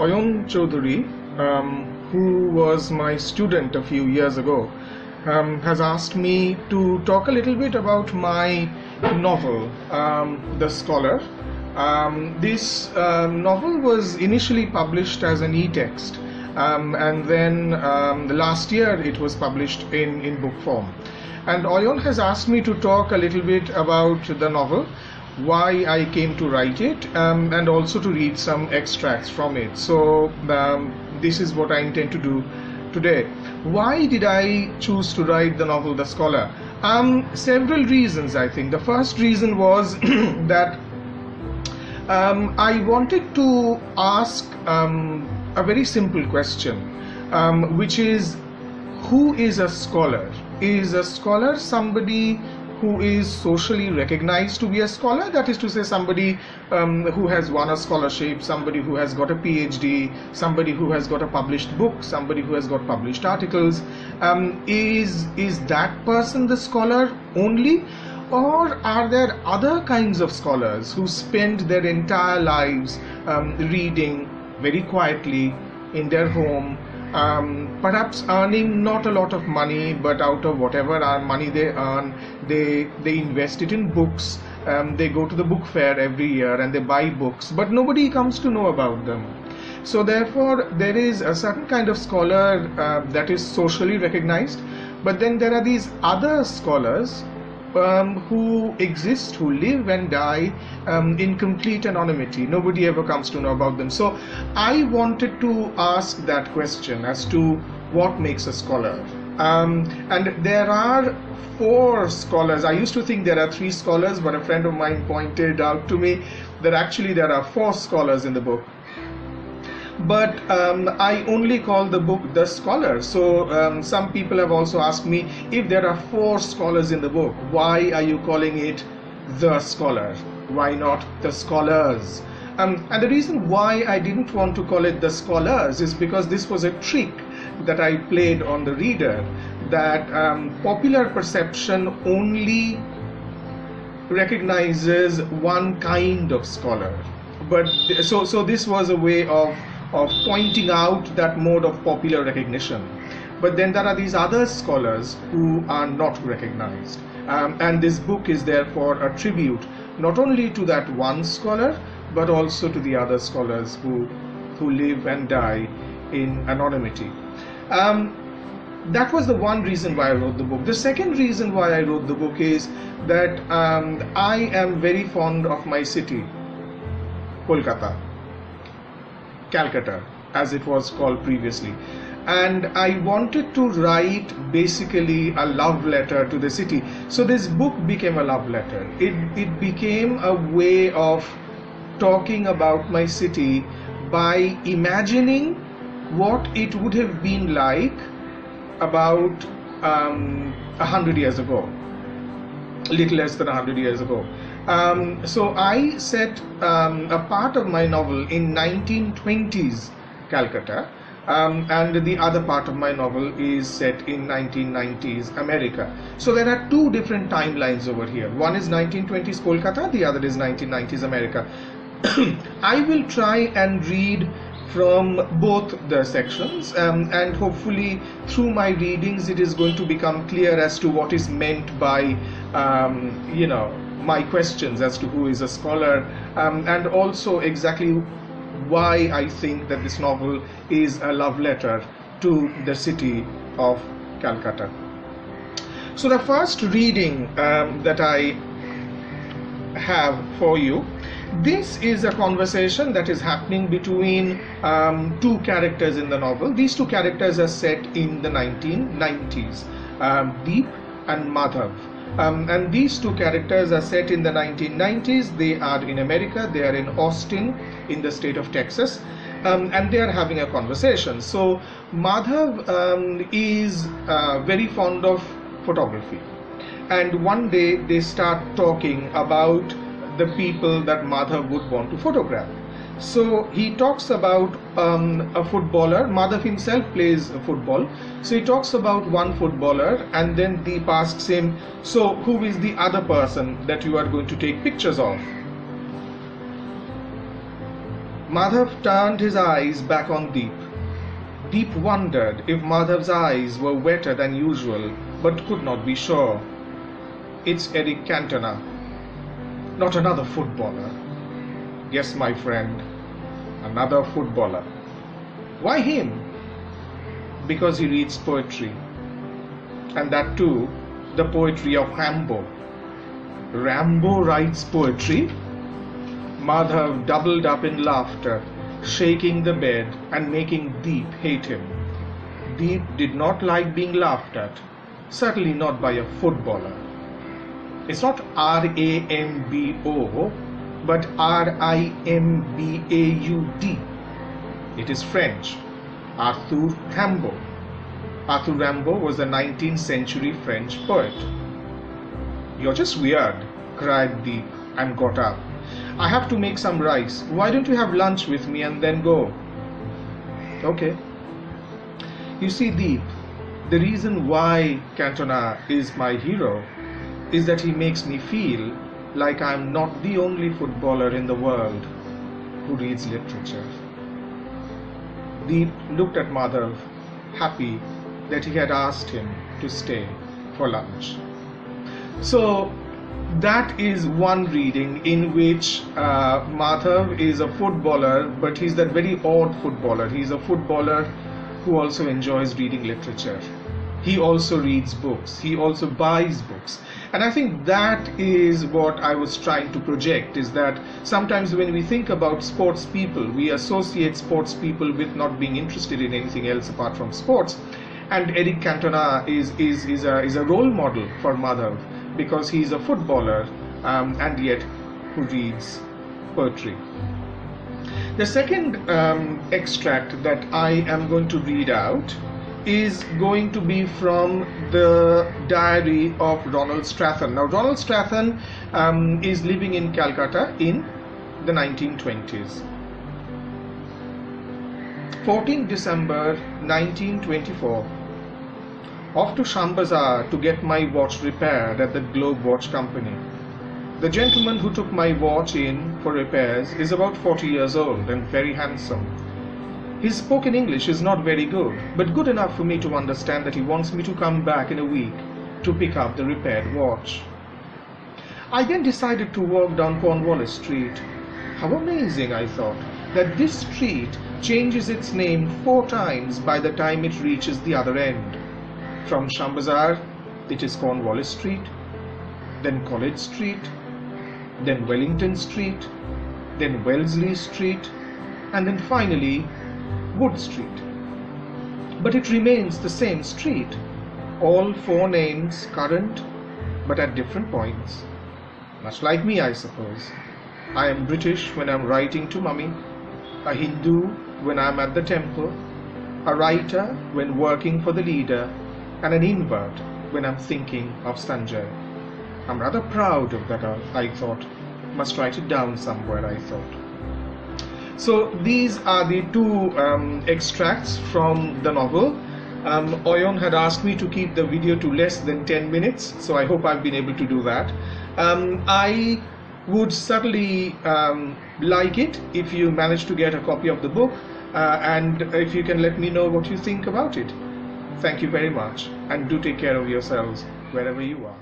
Oyun Chaudhary, who was my student a few years ago, has asked me to talk a little bit about my novel, The Scholar. This novel was initially published as an e-text, and then last year it was published in book form. And Oyun has asked me to talk a little bit about the novel, why I came to write it, and also to read some extracts from it. So this is what I intend to do today. Why did I choose to write the novel The Scholar? Several reasons, I think. The first reason was that I wanted to ask a very simple question, which is, who is a scholar? Is a scholar somebody who is socially recognized to be a scholar? That is to say, somebody who has won a scholarship, somebody who has got a PhD, somebody who has got a published book, somebody who has got published articles. Is that person the scholar only? Or are there other kinds of scholars who spend their entire lives reading very quietly in their home, perhaps earning not a lot of money, but out of whatever money they earn, they invest it in books. They go to the book fair every year and they buy books, but nobody comes to know about them. So therefore there is a certain kind of scholar that is socially recognized, but then there are these other scholars who exist, who live and die in complete anonymity. Nobody ever comes to know about them. So I wanted to ask that question as to what makes a scholar. And there are 4 scholars. I used to think there are 3 scholars, but a friend of mine pointed out to me that actually there are 4 scholars in the book. But I only call the book The Scholar. So some people have also asked me, if there are 4 scholars in the book, why are you calling it The Scholar? Why not The Scholars? And the reason why I didn't want to call it The Scholars is because this was a trick that I played on the reader, that popular perception only recognizes one kind of scholar. But so this was a way of pointing out that mode of popular recognition. But then there are these other scholars who are not recognized, and this book is therefore a tribute not only to that one scholar, but also to the other scholars who live and die in anonymity. That was the one reason why I wrote the book. The second reason why I wrote the book is that I am very fond of my city, Kolkata, Calcutta, as it was called previously, and I wanted to write basically a love letter to the city. So this book became a love letter. It became a way of talking about my city by imagining what it would have been like about 100 years ago, little less than 100 years ago. So I set a part of my novel in 1920s Calcutta, and the other part of my novel is set in 1990s America. So there are 2 different timelines over here. One is 1920s Kolkata, the other is 1990s America. I will try and read from both the sections, and hopefully through my readings it is going to become clear as to what is meant by my questions as to who is a scholar, and also exactly why I think that this novel is a love letter to the city of Calcutta. So the first reading that I have for you, this is a conversation that is happening between 2 characters in the novel. These 2 characters are set in the 1990s, Deep and Madhav. And these 2 characters are set in the 1990s. They are in America. They are in Austin, in the state of Texas, and they are having a conversation. So Madhav is very fond of photography, and one day they start talking about the people that Madhav would want to photograph. So he talks about a footballer. Madhav himself plays football. So he talks about one footballer, and then Deep asks him, so who is the other person that you are going to take pictures of? Madhav turned his eyes back on Deep. Deep wondered if Madhav's eyes were wetter than usual, but could not be sure. "It's Eric Cantona." "Not another footballer?" "Yes, my friend, another footballer." "Why him?" "Because he reads poetry. And that too, the poetry of Rambo." "Rambo writes poetry?" Madhav doubled up in laughter, shaking the bed and making Deep hate him. Deep did not like being laughed at, certainly not by a footballer. It's not Rambo, but Rimbaud. It is French. Arthur Rimbaud. Arthur Rimbaud was a 19th century French poet. "You're just weird," cried Deep and got up. "I have to make some rice. Why don't you have lunch with me and then go?" "Okay." You see, Deep, the reason why Cantona is my hero is that he makes me feel like I'm not the only footballer in the world who reads literature. Deep looked at Madhav, happy that he had asked him to stay for lunch. So that is one reading in which Madhav is a footballer, but he's that very odd footballer. He's a footballer who also enjoys reading literature. He also reads books. He also buys books. And I think that is what I was trying to project, is that sometimes when we think about sports people, we associate sports people with not being interested in anything else apart from sports. And Eric Cantona is a role model for Madhav, because he's a footballer and yet who reads poetry. The second extract that I am going to read out is going to be from the diary of Ronald Stratham. Now, Ronald Stratham is living in Calcutta in the 1920s. 14 December 1924. Off to Shambazar to get my watch repaired at the Globe Watch Company. The gentleman who took my watch in for repairs is about 40 years old and very handsome. His spoken English is not very good, but good enough for me to understand that he wants me to come back in a week to pick up the repaired watch. I then decided to walk down Cornwallis Street. How amazing, I thought, that this street changes its name 4 times by the time it reaches the other end. From Shambazar, it is Cornwallis Street, then College Street, then Wellington Street, then Wellesley Street, and then finally Wood Street. But it remains the same street, all 4 names current but at different points. Much like me, I suppose. I am British when I'm writing to Mummy, a Hindu when I'm at the temple, a writer when working for the leader, and an invert when I'm thinking of Sanjay. I'm rather proud of that, I thought. Must write it down somewhere, I thought. So these are the 2 extracts from the novel. Oyon had asked me to keep the video to less than 10 minutes, so I hope I've been able to do that. I would certainly like it if you manage to get a copy of the book, and if you can let me know what you think about it. Thank you very much, and do take care of yourselves wherever you are.